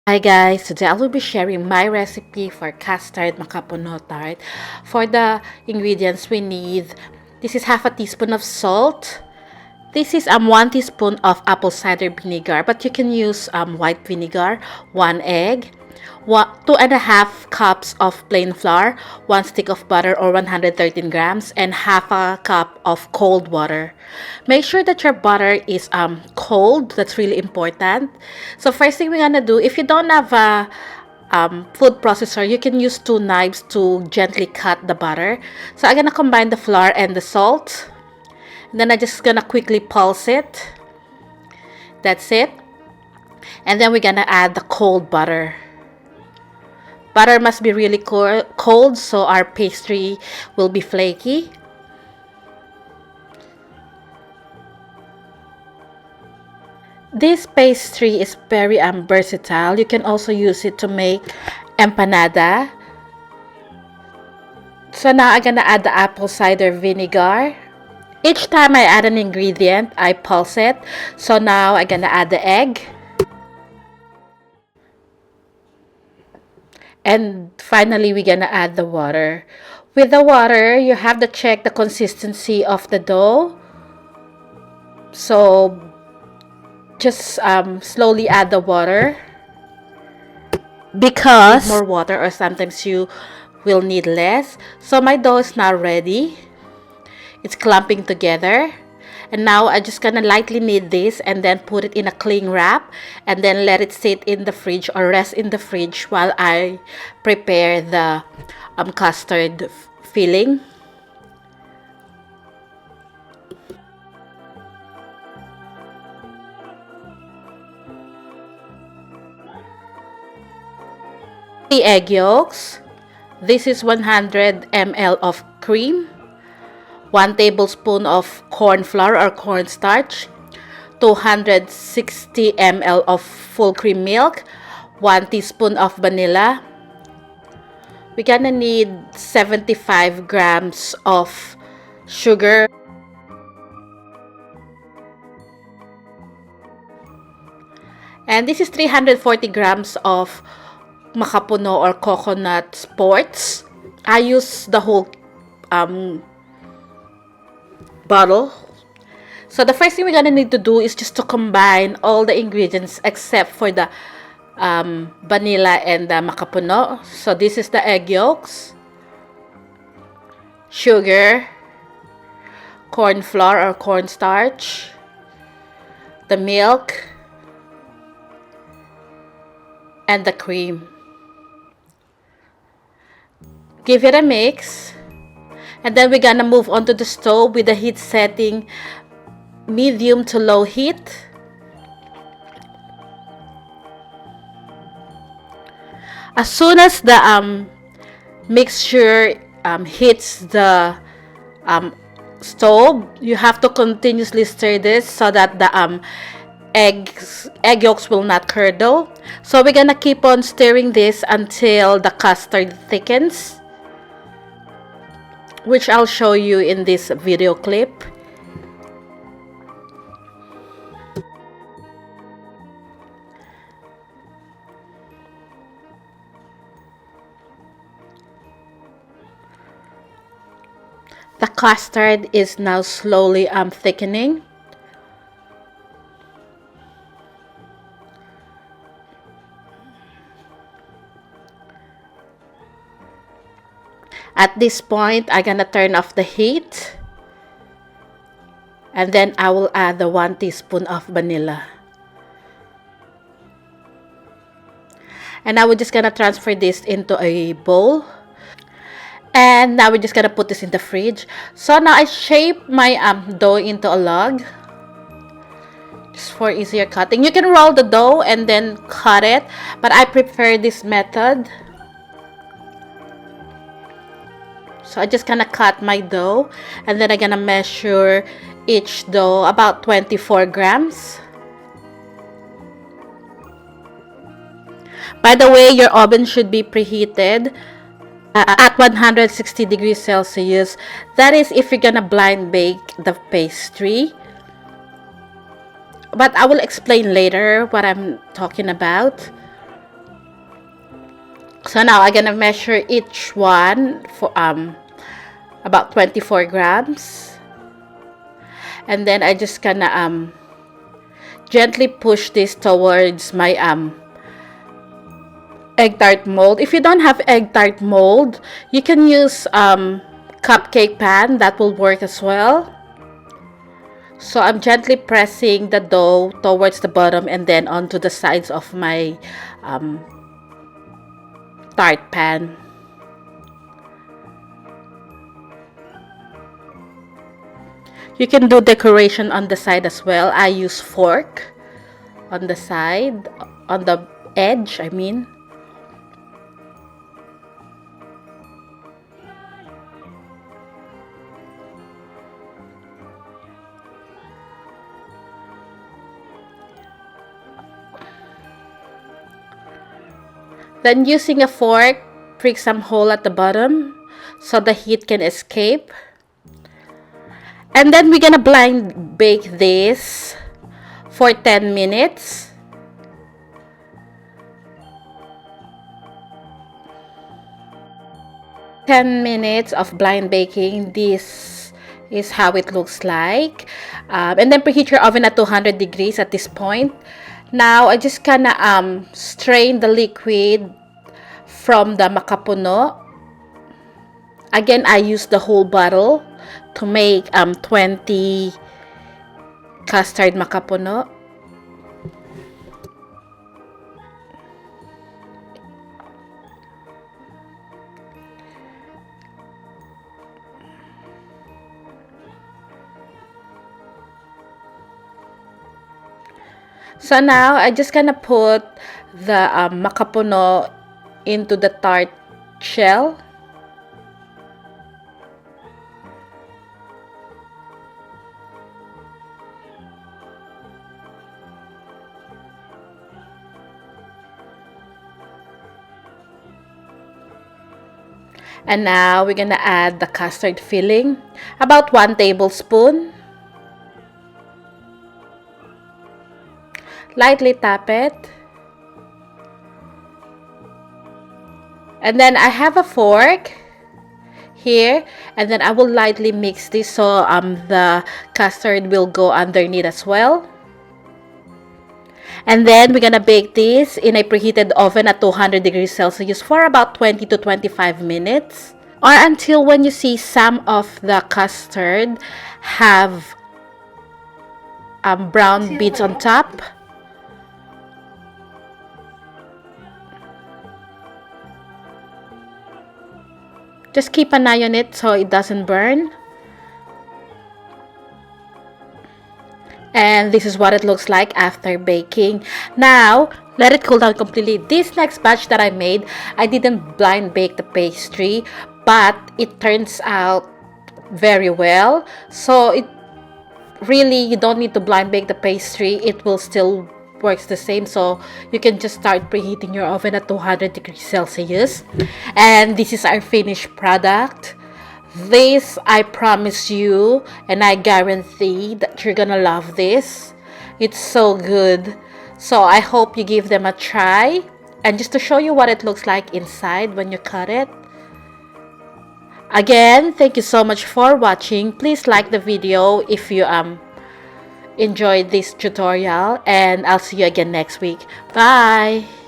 Hi guys, today I will be sharing my recipe for custard macapuno tart. For the ingredients we need, this is half a teaspoon of salt. This is 1 teaspoon of apple cider vinegar, but you can use white vinegar, 1 egg, 2.5 cups of plain flour, 1 stick of butter or 113 grams, and half a cup of cold water. Make sure that your butter is cold. That's really important. So first thing we're gonna do, if you don't have a food processor, you can use 2 knives to gently cut the butter. So I'm gonna combine the flour and the salt. And then I'm just gonna quickly pulse it. That's it. And then we're gonna add the cold butter. Butter must be really cold so our pastry will be flaky. This pastry is very versatile. You can also use it to make empanada. So now I'm gonna add the apple cider vinegar. Each time I add an ingredient, I pulse it. So now I'm gonna add the egg. And finally, we're gonna add the water. With the water, you have to check the consistency of the dough. So just slowly add the water because more water or sometimes you will need less. So my dough is now ready. It's clumping together. And now I'm just gonna lightly knead this and then put it in a cling wrap and then let it sit in the fridge or rest in the fridge while I prepare the custard filling. The egg yolks. This is 100 ml of cream, 1 tablespoon of corn flour or cornstarch, 260 ml of full cream milk, 1 teaspoon of vanilla. We're gonna need 75 grams of sugar. And this is 340 grams of macapuno or coconut sports. I use the whole bottle. So the first thing we're gonna need to do is just to combine all the ingredients except for the vanilla and the macapuno. So this is the egg yolks, sugar, corn flour or cornstarch, the milk, and the cream. Give it a mix. And then we're gonna move on to the stove with the heat setting medium to low heat. As soon as the mixture hits the stove, you have to continuously stir this so that the egg yolks will not curdle. So we're gonna keep on stirring this until the custard thickens, which I'll show you in this video clip. The custard is now slowly thickening. At this point, I'm gonna turn off the heat. And then I will add the 1 teaspoon of vanilla. And now we're just gonna transfer this into a bowl. And now we're just gonna put this in the fridge. So now I shape my dough into a log, just for easier cutting. You can roll the dough and then cut it, but I prefer this method. So I'm just gonna cut my dough and then I'm gonna measure each dough about 24 grams. By the way, your oven should be preheated at 160 degrees Celsius. That is if you're gonna blind bake the pastry. But I will explain later what I'm talking about. So now I'm gonna measure each one for about 24 grams. And then I just gonna gently push this towards my egg tart mold. If you don't have egg tart mold, you can use cupcake pan. That will work as well. So I'm gently pressing the dough towards the bottom and then onto the sides of my tart pan. You can do decoration on the side as well. I use fork on the side, on the edge, I mean. Then using a fork, prick some hole at the bottom so the heat can escape. And then we're gonna blind bake this for 10 minutes. Of blind baking. This is how it looks like. And then preheat your oven at 200 degrees at this point. Now I just gonna strain the liquid from the macapuno. Again, I use the whole bottle to make 20 custard macapuno. So now I just gonna put the macapuno into the tart shell. And now we're gonna add the custard filling, about 1 tablespoon. Lightly tap it. And then I have a fork here, and then I will lightly mix this so the custard will go underneath as well. And then we're gonna bake this in a preheated oven at 200 degrees Celsius for about 20 to 25 minutes, or until when you see some of the custard have brown bits on top. Just keep an eye on it so it doesn't burn. And this is what it looks like after baking. Now, let it cool down completely. This next batch that I made, I didn't blind bake the pastry, but it turns out very well. So it really, you don't need to blind bake the pastry. It will still works the same. So you can just start preheating your oven at 200 degrees Celsius. And this is our finished product. This, I promise you, and I guarantee that you're gonna love this. It's so good. So I hope you give them a try. And just to show you what it looks like inside when you cut it. Again, thank you so much for watching. Please like the video if you enjoyed this tutorial, and I'll see you again next week. Bye!